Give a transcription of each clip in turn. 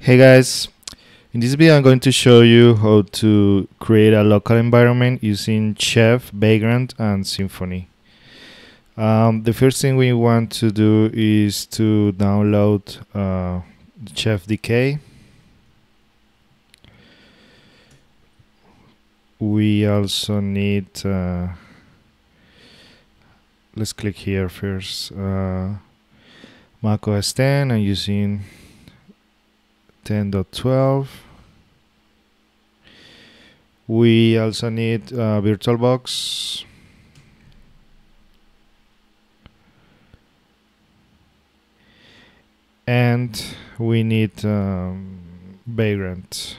Hey guys, in this video I'm going to show you how to create a local environment using Chef, Vagrant and Symfony. The first thing we want to do is to download the Chef decay. We also need, let's click here first, Mac OS 10 and using 10.12. We also need VirtualBox. And we need Vagrant.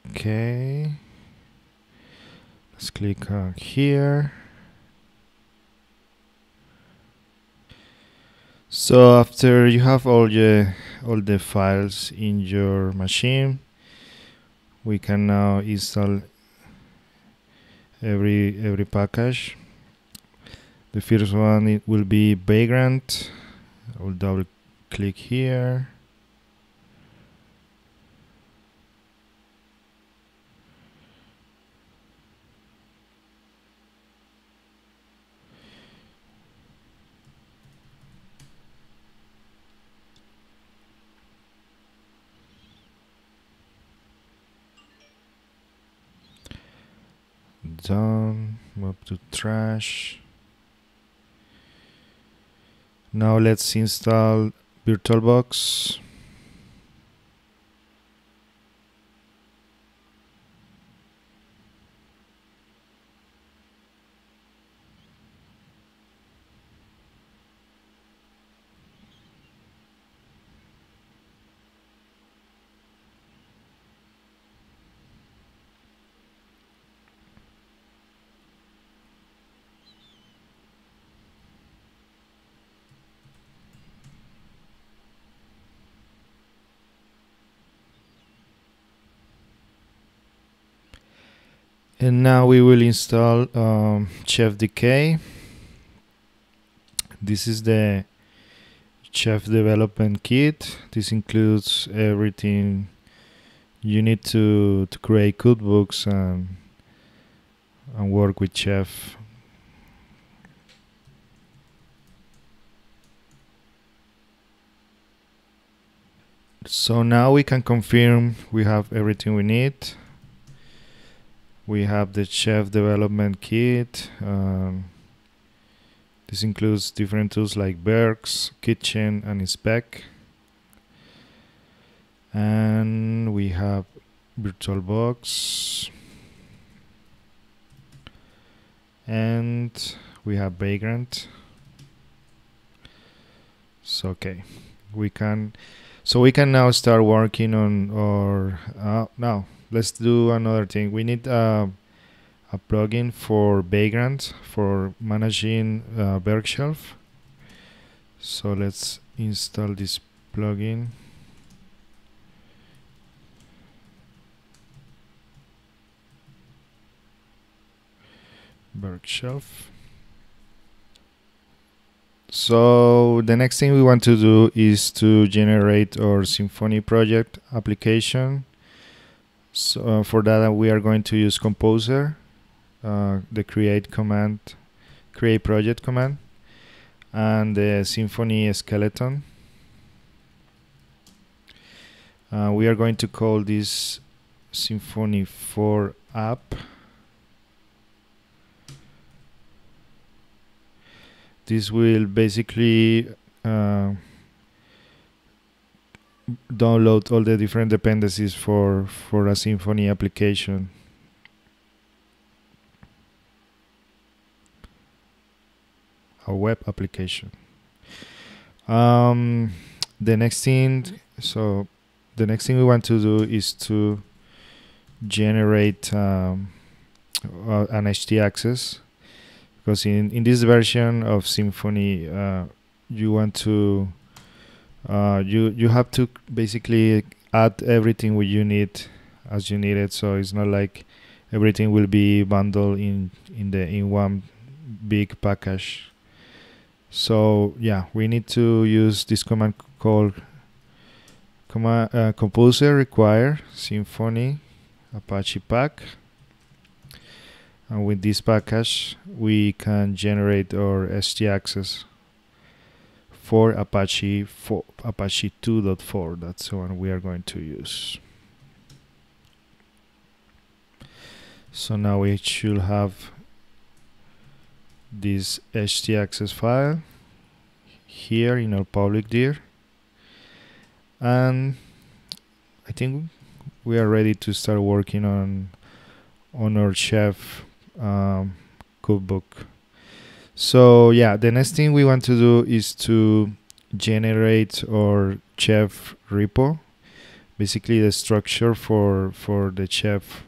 Okay. Let's click here. So after you have all the files in your machine, we can now install every package. The first one, it will be Vagrant. I will double click here. Done. Move to trash. Now let's install VirtualBox. And now we will install Chef Decay. This is the Chef development kit. This includes everything you need to create cookbooks and work with Chef. So now we can confirm we have everything we need. We have the Chef development kit. This includes different tools like Berks, Kitchen, and Inspect. And we have VirtualBox. And we have Vagrant. So okay, we can now start working on now. Let's do another thing. We need a plugin for Vagrant for managing Berg shelf. So let's install this plugin. Berg shelf. So the next thing we want to do is to generate our Symphony project application. So for that we are going to use Composer, the create project command, and the Symphony skeleton. We are going to call this Symphony 4 app. This will basically download all the different dependencies for a Symphony application. A web application. The next thing we want to do is to generate an htaccess, because in this version of Symphony you want to you have to basically add everything you need as you need it, so it's not like everything will be bundled in one big package. So yeah, we need to use this command called composer require Symfony Apache pack, and with this package we can generate our htaccess for Apache 2.4. That's the one we are going to use. So now we should have this htaccess file here in our public dir, and I think we are ready to start working on our chaff cookbook. So yeah, the next thing we want to do is to generate our chaff repo, basically the structure for the chaff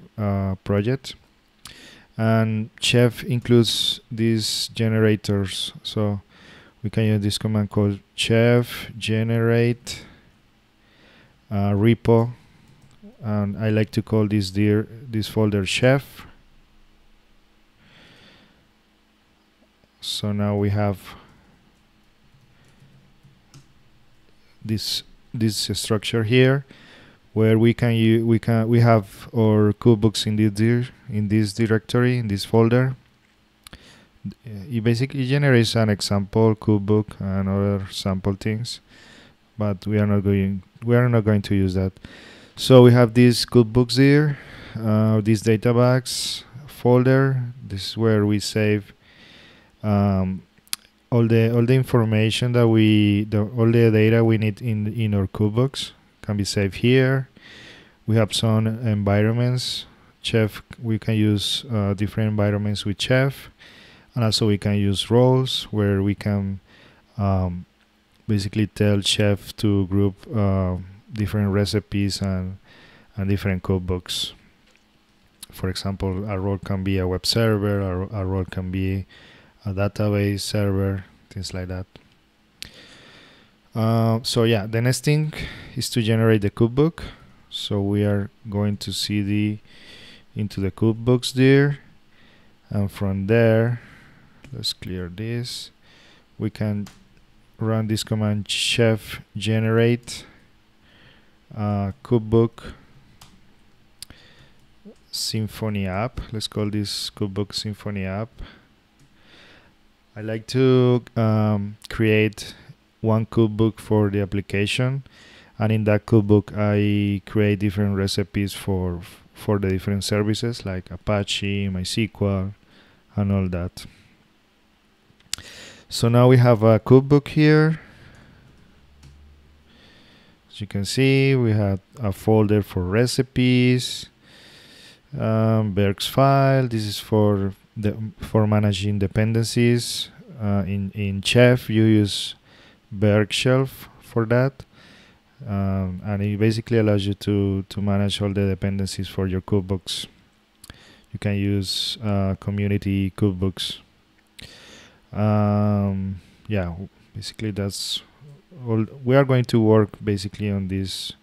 project. And chaff includes these generators, so we can use this command called chaff generate repo, and I like to call this folder chaff. So now we have this structure here, where we have our cookbooks in this directory, in this folder. It basically generates an example cookbook and other sample things, but we are not going to use that. So we have these cookbooks here, this databags folder. This is where we save all the information that all the data we need in our cookbooks can be saved here. We have some environments. Chef, we can use different environments with Chef, and also we can use roles where we can basically tell Chef to group different recipes and different cookbooks. For example, a role can be a web server, or a role can be a database server, things like that. So yeah, the next thing is to generate the cookbook. So we are going to cd into the cookbooks there, and from there, let's clear this. We can run this command chef generate cookbook Symphony app. Let's call this cookbook Symphony app. I like to create one cookbook for the application, and in that cookbook I create different recipes for the different services like Apache, MySQL, and all that. So now we have a cookbook here. As you can see, we have a folder for recipes, Berg's file. This is for managing dependencies. In Chef you use Berg shelf for that, and it basically allows you to manage all the dependencies for your cookbooks. You can use community cookbooks. Yeah, basically that's all. We are going to work basically on these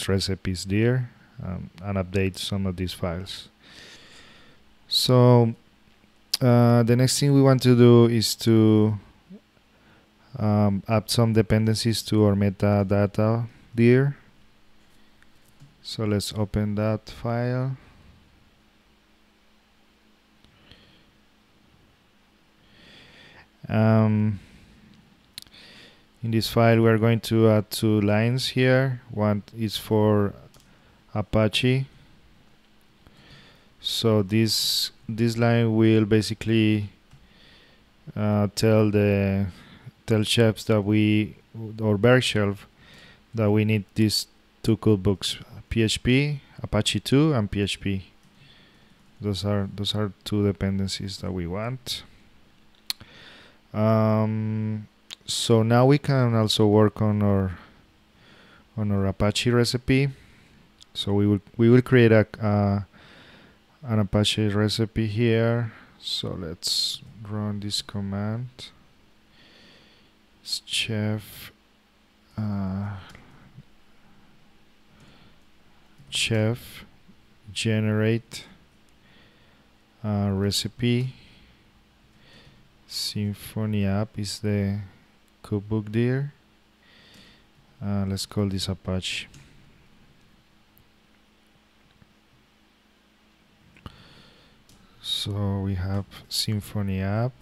recipes there, and update some of these files. So the next thing we want to do is to add some dependencies to our metadata there. So let's open that file. In this file we are going to add 2 lines here. One is for Apache. So this line will basically tell chefs that or Berg shelf that we need these 2 cookbooks, PHP, Apache 2, and PHP. Those are 2 dependencies that we want. So now we can also work on our Apache recipe. So we will create an Apache recipe here. So let's run this command. It's chef generate recipe. Symphony app is the cookbook there. Let's call this Apache. So we have Symphony app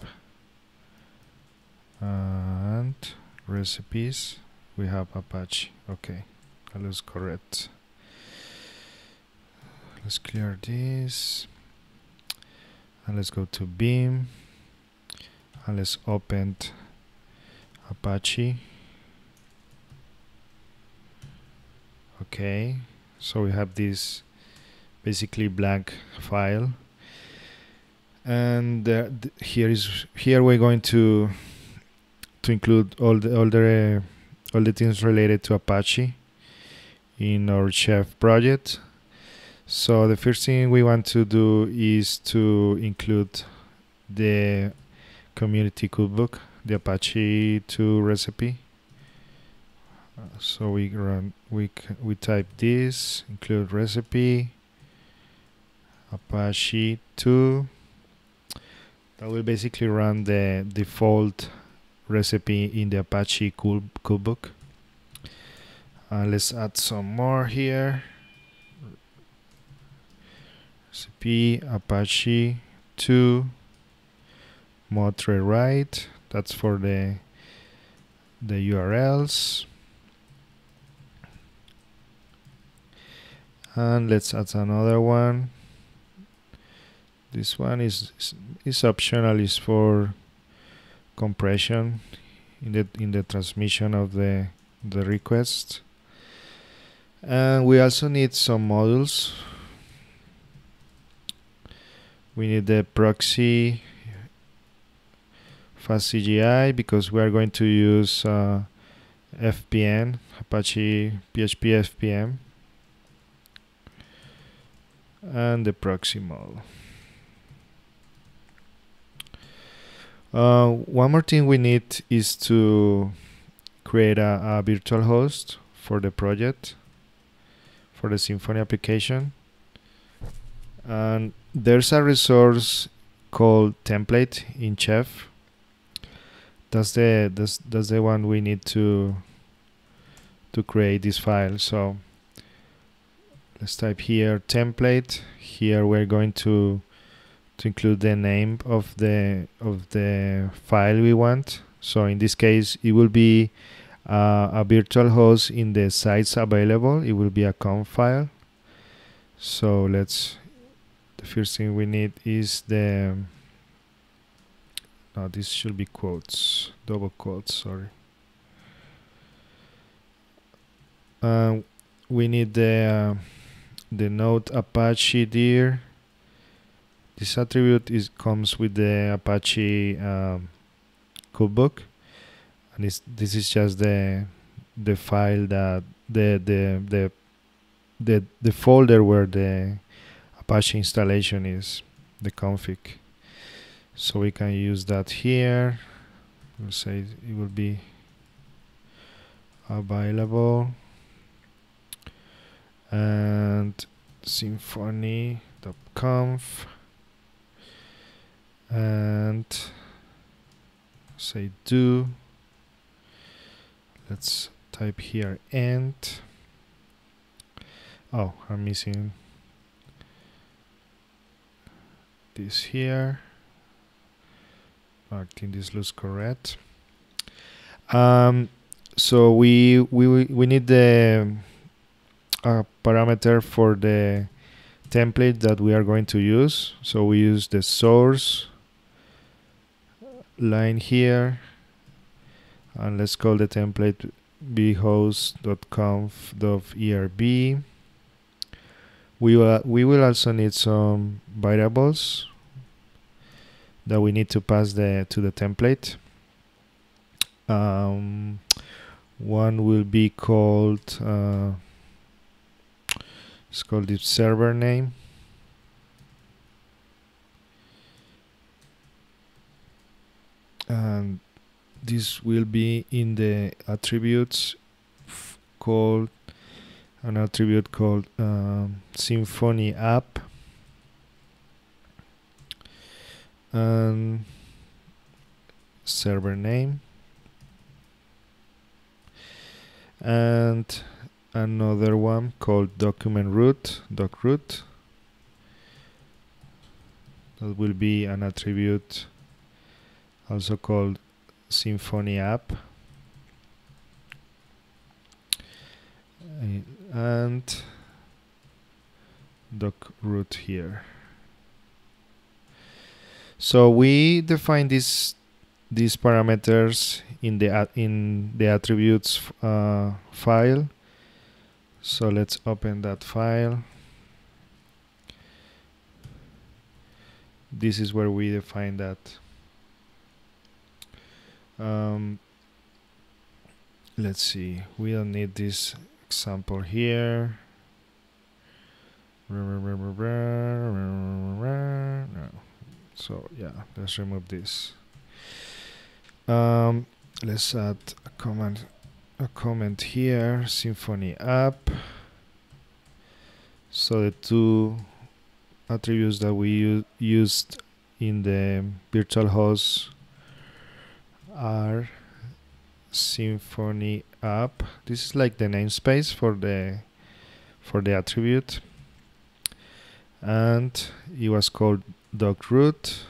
and recipes. We have Apache. Okay, that looks correct. Let's clear this and let's go to Beam and let's open Apache. Okay, so we have this basically blank file, and here we're going to include all the things related to Apache in our Chef project. So the first thing we want to do is to include the community cookbook, the Apache 2 recipe. So we type this, include recipe, Apache 2. That will basically run the default recipe in the Apache cookbook. Let's add some more here. Recipe Apache 2 mod thread write. That's for the URLs. And let's add another one. This one is optional, is for compression in the transmission of the request. And we also need some modules. We need the proxy fast CGI because we are going to use FPM, Apache PHP FPM, and the proxy model. One more thing we need is to create a virtual host for the project, for the Symfony application. And there's a resource called template in Chef. That's the one we need to create this file. So let's type here template. Here we're going to include the name of the file we want. So in this case, it will be a virtual host in the sites available. It will be a conf file. So the first thing we need is this should be quotes, double quotes, sorry. We need the node Apache dir. This attribute comes with the Apache cookbook, and this is just the file that the folder where the Apache installation is, the config. So we can use that here. We'll say it will be available, and symphony.conf, and say do. Let's type here end. Oh, I'm missing this here. I think this looks correct. So we need the parameter for the template that we are going to use. So we use the source line here, and let's call the template bhost.conf.erb. We will also need some variables that we need to pass to the template. One will be called it's called the server name, and this will be in the attributes called an attribute called Symphony app. and server name, and another one called document root, doc root. That will be an attribute also called Symphony app, and doc root here. So we define these parameters in the attributes file. So let's open that file. This is where we define that. Let's see, we don't need this example here. No. So yeah, let's remove this. Let's add a comment here, Symphony app. So the two attributes that we used in the virtual host are Symphony app. This is like the namespace for the attribute, and it was called doc root,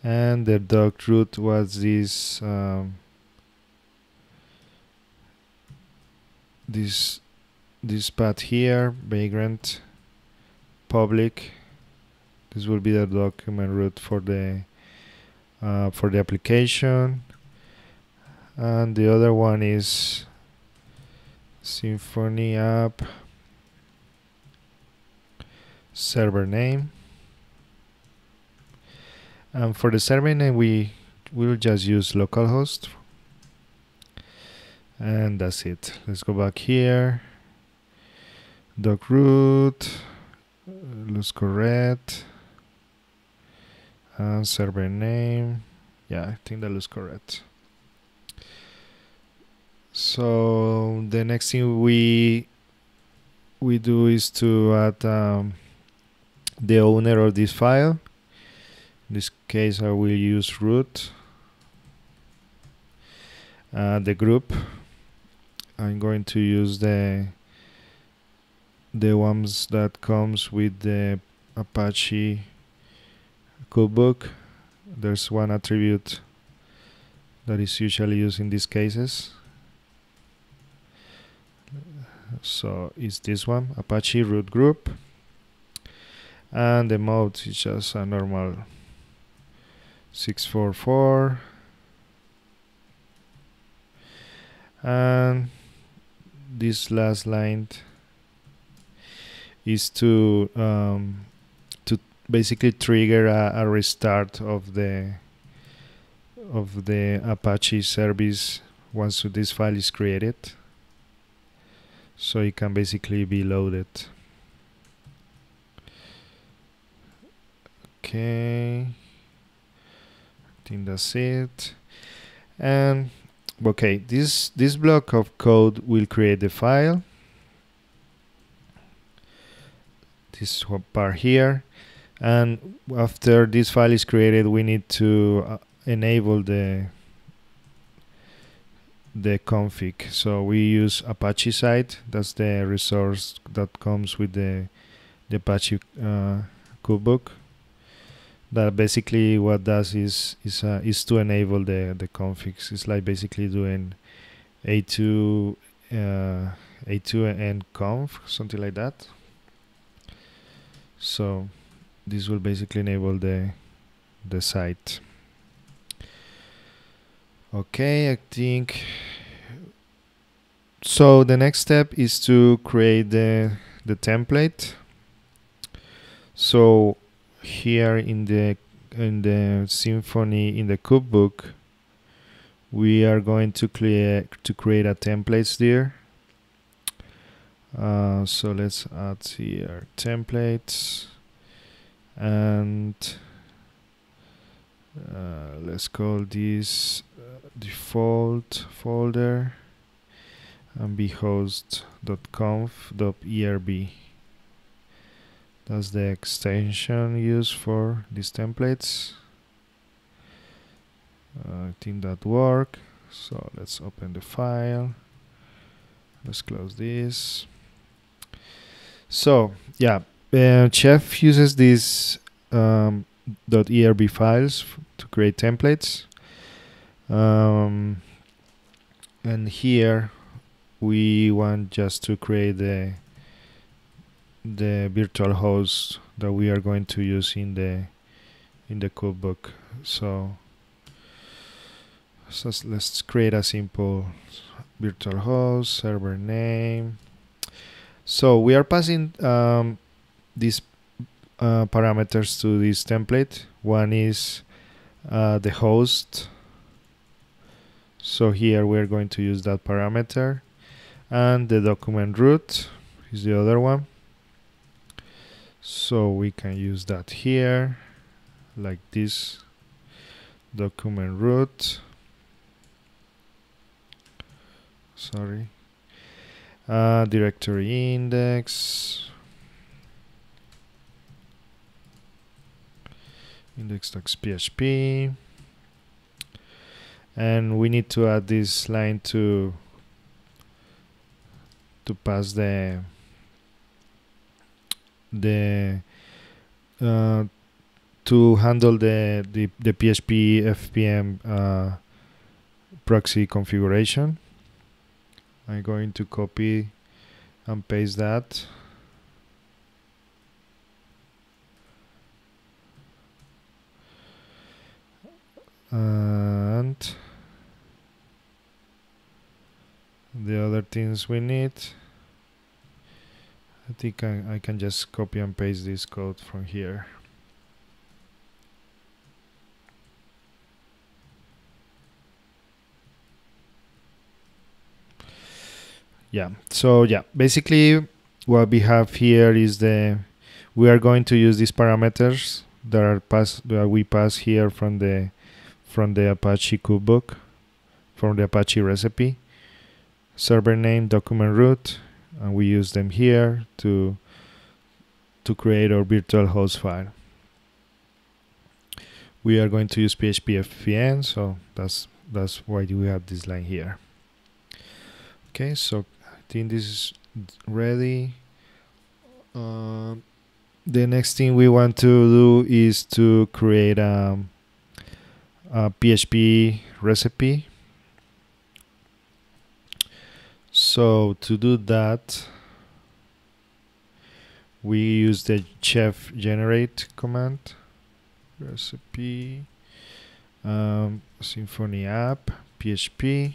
and the doc root was this this path here, Vagrant public. This will be the document root for the application, and the other one is Symphony app server name. And for the server name, we will just use localhost, and that's it. Let's go back here. Doc root looks correct, and server name. Yeah, I think that looks correct. So the next thing we do is to add the owner of this file. In this case, I will use root. The group, I'm going to use the ones that comes with the Apache Cookbook. There's one attribute that is usually used in these cases. So it's this one, Apache root group, and the mode is just a normal 644, and this last line is to basically trigger a restart of the Apache service once this file is created, so it can basically be loaded. Okay, I think that's it. And okay, this block of code will create the file, this part here, and after this file is created, we need to enable the config. So we use Apache site. That's the resource that comes with the Apache Cookbook. That basically what does is to enable the configs. It's like basically doing a2 and conf, something like that. So this will basically enable the site. Okay, I think so. The next step is to create the template. So here in the Symphony, in the Cookbook, we are going to create a templates there. So let's add here templates, and let's call this default folder and be host.conf.erb. That's the extension used for these templates. I think that works. So let's open the file. Let's close this. So yeah, Chef uses these .erb files to create templates. And here we want just to create the virtual host that we are going to use in the cookbook. So let's create a simple virtual host, server name. So we are passing these parameters to this template. One is the host. So here we're going to use that parameter, and the document root is the other one. So we can use that here, like this, document root. Sorry. Directory index, index.php, and we need to add this line to pass the to handle the PHP FPM proxy configuration. I'm going to copy and paste that. And the other things we need, I think I can just copy and paste this code from here. Yeah, so yeah, basically what we have here is we are going to use these parameters that we pass here from the Apache Cookbook, from the Apache Recipe, server name, document root, and we use them here to create our virtual host file. We are going to use PHP FPM, so that's why we have this line here. Okay, so I think this is ready. The next thing we want to do is to create a PHP recipe. So to do that, we use the chef generate command. Recipe, Symphony app, PHP.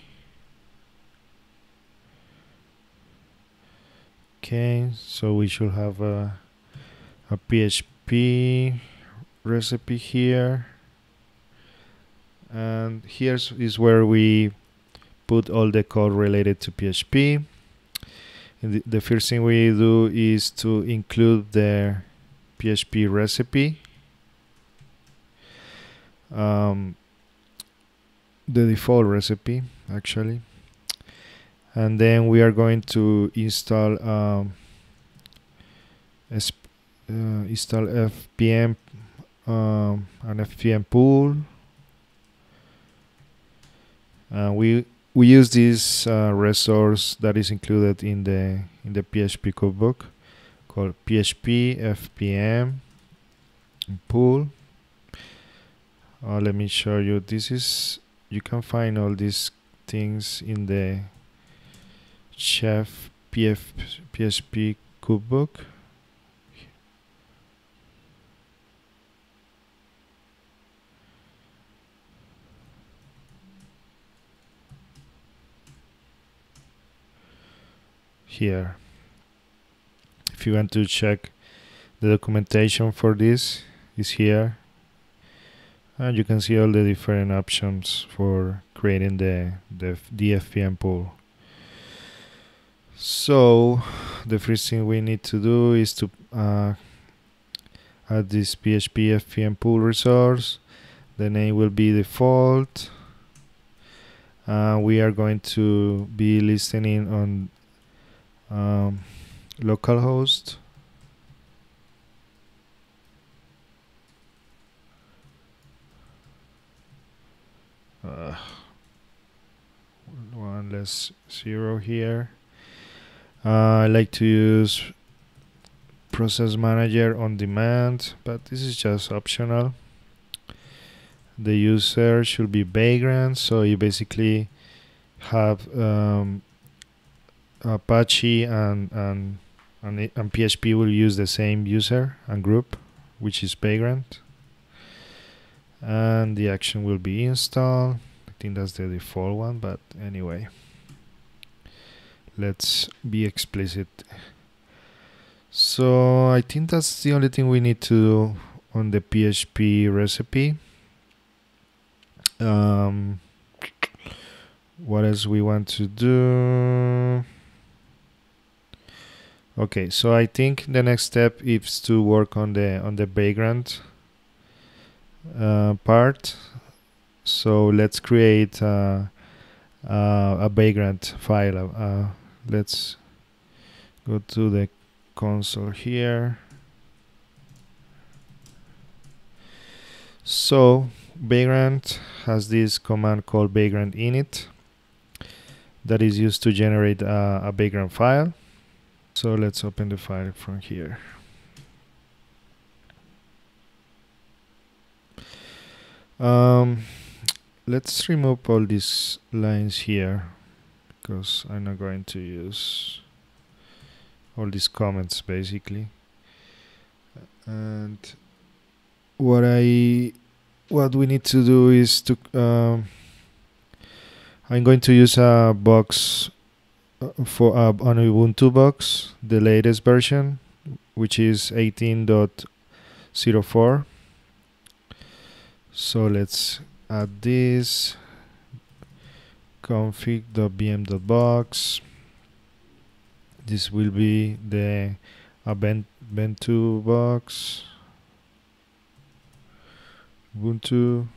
Okay, so we should have a PHP recipe here, and here is where we put all the code related to PHP. And the first thing we do is to include the PHP recipe, the default recipe actually, and then we are going to install install FPM, an FPM pool. We use this resource that is included in the PHP Cookbook called PHP FPM pool. Let me show you. You can find all these things in the Chef PHP Cookbook. Here, if you want to check the documentation for this, is here, and you can see all the different options for creating the FPM pool. So the first thing we need to do is to add this PHP FPM pool resource. The name will be default. We are going to be listening on localhost. less 0 here. I like to use process manager on demand, but this is just optional. The user should be Vagrant, so you basically have Apache and PHP will use the same user and group, which is Vagrant, and the action will be install. I think that's the default one, but anyway, let's be explicit. So I think that's the only thing we need to do on the PHP recipe. What else we want to do? Okay, so I think the next step is to work on the Vagrant part. So let's create a Vagrant file. Let's go to the console here. So Vagrant has this command called Vagrant init that is used to generate a Vagrant file. So let's open the file from here. Let's remove all these lines here because I'm not going to use all these comments basically. And what we need to do is to I'm going to use a box for on Ubuntu box, the latest version, which is 18.04. So let's add this config.vm.box. This will be the Ubuntu box, Ubuntu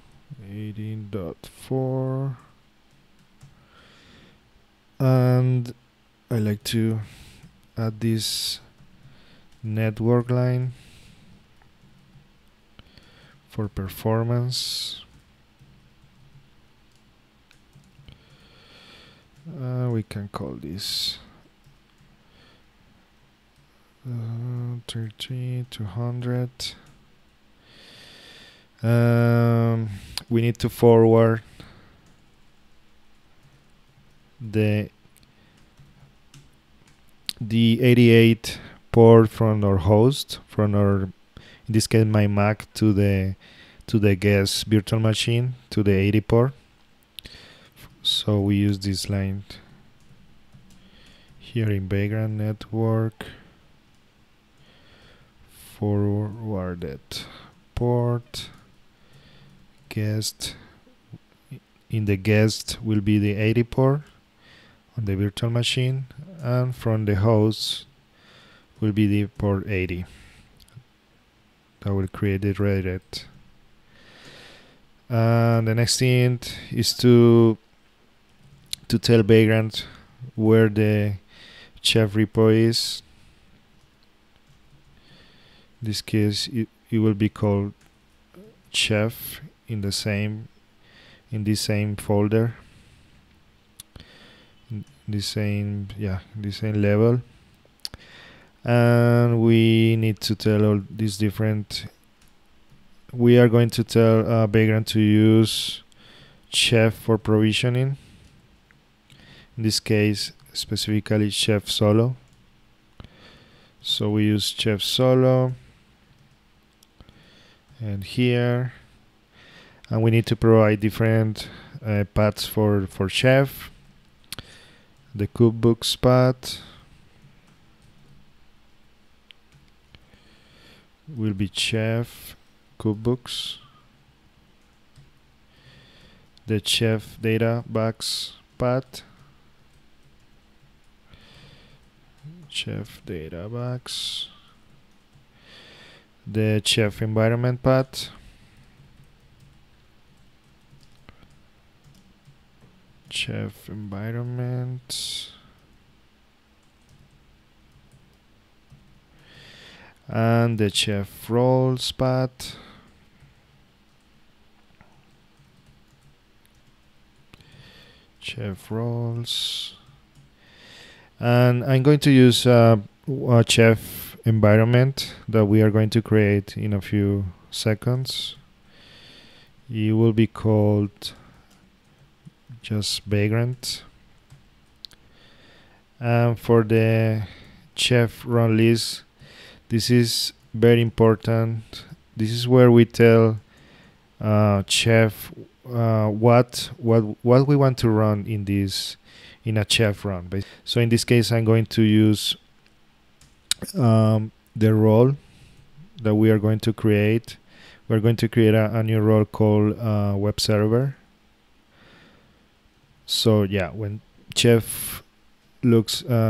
18.4. And I like to add this network line for performance. We can call this 200. We need to forward the 88 port from our host, from our, in this case my Mac, to the guest virtual machine, to the 80 port. So we use this line here in Vagrant network, forwarded port, guest. In the guest will be the 80 port on the virtual machine, and from the host will be the port 80. That will create the redirect. And the next thing is to tell Vagrant where the chaff repo is. In this case, it will be called chaff in this same folder, in the same level. And we need to tell all these different. We are going to tell Vagrant to use chaff for provisioning. In this case, specifically chaff solo. So we use chaff solo, and here, and we need to provide different paths for chaff. The Cookbook path will be chaff Cookbooks. The chaff data box path, chaff data box. The chaff environment path, chaff environment, and the chaff roles path, chef roles, and I'm going to use a chef environment that we are going to create in a few seconds. It will be called just Vagrant. And for the chef run list, this is very important. This is where we tell chef what we want to run in a chef run. So in this case, I'm going to use the role that we are going to create. We're going to create a new role called web server. So yeah, when chef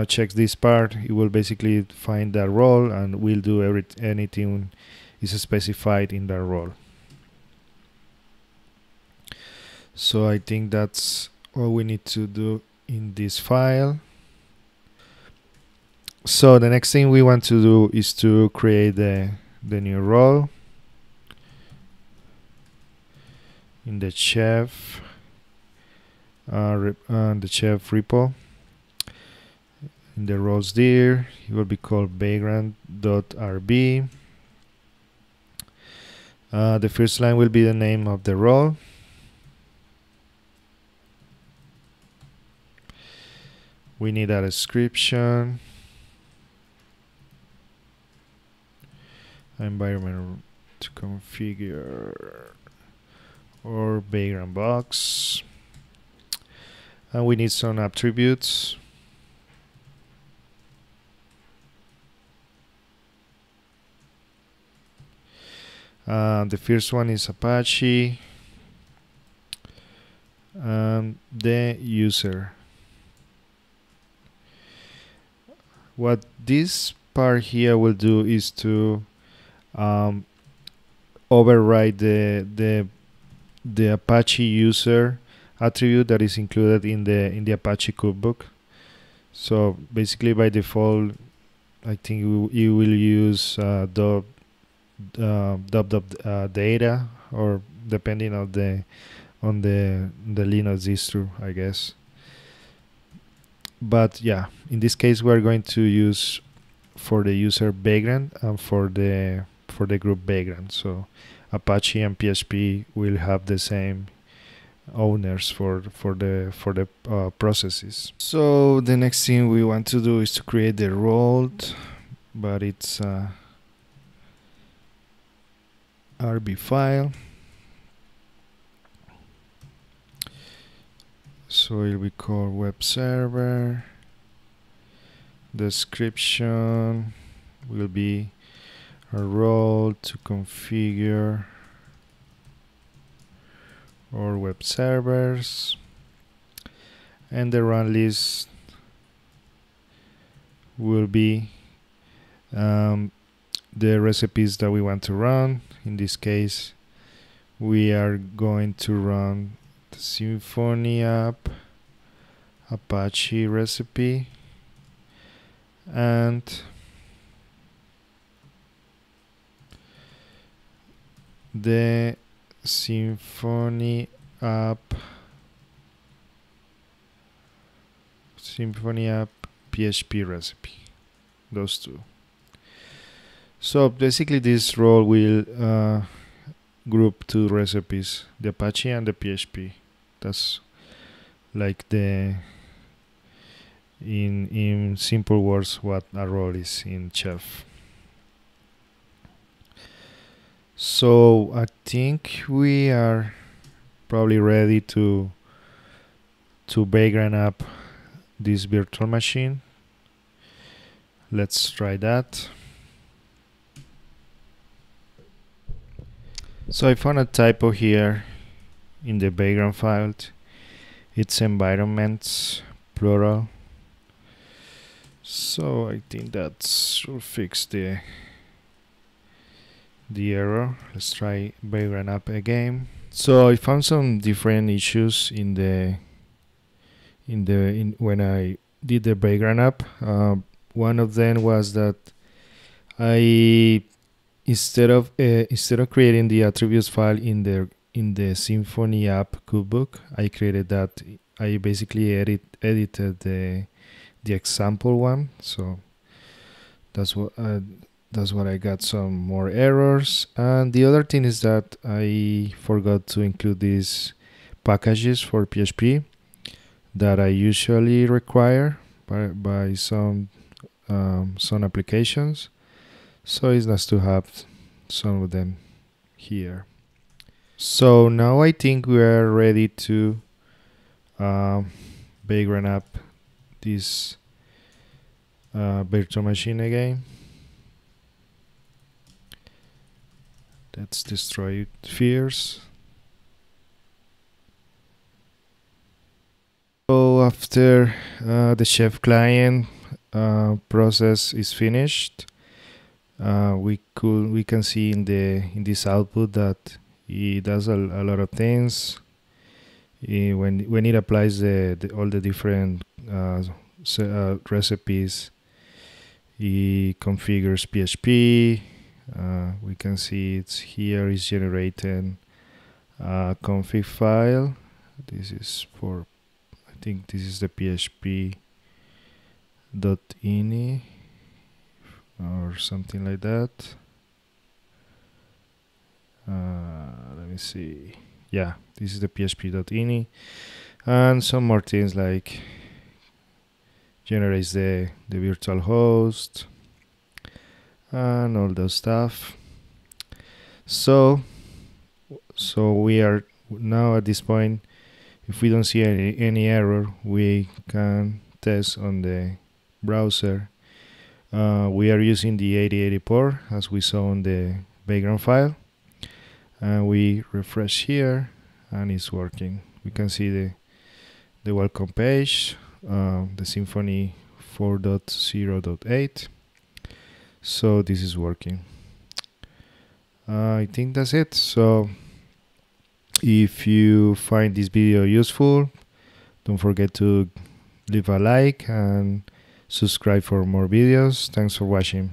checks this part, it will basically find that role and will do anything is specified in that role. So I think that's all we need to do in this file. So the next thing we want to do is to create the new role in the chef repo. In the roles there, it will be called vagrant.rb. The first line will be the name of the role. We need a description, environment to configure, or Vagrant box, and we need some attributes. The first one is Apache, and the user. What this part here will do is to override the Apache user attribute that is included in the Apache Cookbook. So basically, by default, I think you will use data, or depending on the Linux distro, I guess. But yeah, in this case, we are going to use for the user Vagrant and for the group Vagrant. So Apache and PHP will have the same owners for the processes. So the next thing we want to do is to create the role, but it's RB file. So it will be called web server. Description will be a role to configure or web servers, and the run list will be the recipes that we want to run. In this case, we are going to run the Symphony app, Apache recipe, and the Symphony app PHP recipe, those two. So basically this role will group two recipes, the Apache and the PHP. That's like in simple words what a role is in Chef. So I think we are probably ready to Vagrant up this virtual machine. Let's try that. So I found a typo here in the Vagrant file. It's environments plural. So I think that should fix the error. Let's try Vagrant up again. So I found some different issues when I did the Vagrant up. One of them was that instead of creating the attributes file in the Symphony app Cookbook, I I basically edited the example one, so that's what I got. Some more errors, and the other thing is that I forgot to include these packages for PHP that I usually require by some applications. So it's nice to have some of them here. So now I think we are ready to Vagrant up this virtual machine again. Let's destroy it first. So after the chef client process is finished, we can see in this output that it does a lot of things. When it applies all the different recipes, it configures PHP. We can see it's here is generating a config file. This is for, I think this is the php.ini or something like that. Let me see. Yeah, this is the php.ini, and some more things like generates the virtual host and all those stuff. So we are now at this point. If we don't see any error, we can test on the browser. We are using the 8080 port as we saw on the background file, and we refresh here and it's working. We can see the welcome page, the Symphony 4.0.8. So this is working. I think that's it. So if you find this video useful, don't forget to leave a like and subscribe for more videos. Thanks for watching.